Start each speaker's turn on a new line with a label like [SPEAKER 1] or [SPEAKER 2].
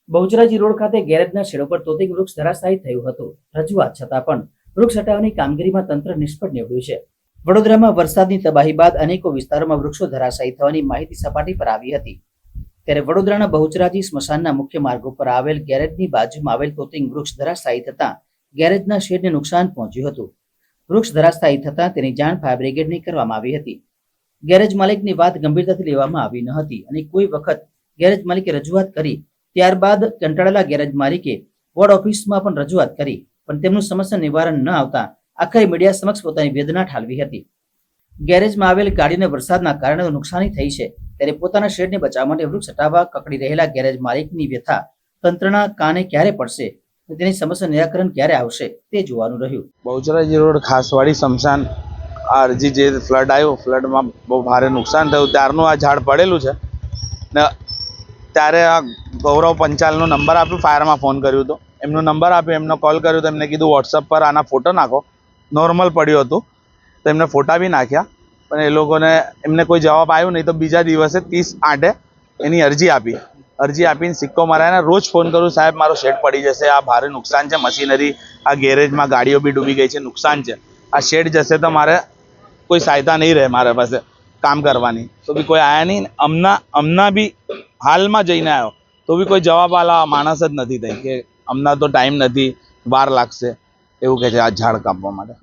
[SPEAKER 1] Bahucharaji road ખાતે ગેરેજના shade ઉપર તોતિંગ વૃક્ષ ધરાશાયી થયું હતું. રજૂઆત છતાં પણ વૃક્ષ હટાવવાની કામગીરીમાં તંત્ર નિષ્ફળ નીવડ્યું છે. વડોદરામાં વરસાદની તબાહી બાદ અનેકો વિસ્તારોમાં વૃક્ષો ધરાશાયી થવાની માહિતી સપાટી પર આવી હતી. ત્યારે વડોદરાના બહુચરાજી સ્મશાનના મુખ્ય માર્ગ ઉપર આવેલ ગેરેજની બાજુમાં આવેલ તોતિંગ વૃક્ષ ધરાશાયી થતા ગેરેજના શેડને નુકસાન પહોંચ્યું હતું. વૃક્ષ ધરાશાયી થતા તેની જાણ ફાયર બ્રિગેડને કરવામાં આવી હતી. ગેરેજ માલિકની વાત ગંભીરતાથી લેવામાં આવી ન હતી અને કોઈ વખત ગેરેજ માલિકે રજૂઆત કરી. ત્યારબાદ કંટાળેલા ગેરેજ માલિકે વોર્ડ ઓફિસમાં પણ રજૂઆત કરી, પણ તેમનું સમસ્યા નિવારણ ન આવતા આખરે મીડિયા સમક્ષ પોતાની વેદના ઠાલવી હતી. ગેરેજમાં આવેલ ગાડીને વરસાદના કારણે નુકસાની થઈ છે, ત્યારે પોતાના શેડને બચાવવા માટે વૃક્ષ હટાવવા કકડી રહેલા ગેરેજ માલિકની વ્યથા તંત્રના કાને ક્યારે પડશે, તેની સમસ્યા નિરાકરણ ક્યારે આવશે તે જોવાનું રહ્યું.
[SPEAKER 2] બહુચરાજી રોડ ખાસવાડી સ્મશાન અરજી જે ફ્લડ આવ્યો, ફ્લડમાં બહુ ભારે નુકસાન થયું. ત્યારનું આ ઝાડ પડેલું છે ને ત્યારે આ ગૌરવ પંચાલનો નંબર આપ્યો, ફાયરમાં ફોન કર્યો હતો, એમનો નંબર આપ્યો, એમનો કોલ કર્યો તો એમને કીધું વોટ્સઅપ પર આના ફોટો નાખો. નોર્મલ પડ્યું હતું તો એમને ફોટા બી નાખ્યા, પણ એ લોકોને એમને કોઈ જવાબ આવ્યો નહીં. તો બીજા દિવસે 30/8 એની અરજી આપીને સિક્કો મરાઈને રોજ ફોન કરું, સાહેબ મારો શેડ પડી જશે, આ ભારે નુકસાન છે, મશીનરી આ ગેરેજમાં ગાડીઓ બી ડૂબી ગઈ છે, નુકસાન છે, આ શેડ જશે તો મારે કોઈ સહાયતા નહીં રહે મારા પાસે કામ કરવાની. તો બી કોઈ આવ્યા નહીં. હમણાં બી હાલમાં જઈને આવ્યો તો બી કોઈ જવાબ આલા માણસ જ નથી થઈ કે હમણાં તો ટાઈમ નથી, વાર લાગશે એવું કહે છે આ ઝાડ કાપવા માટે.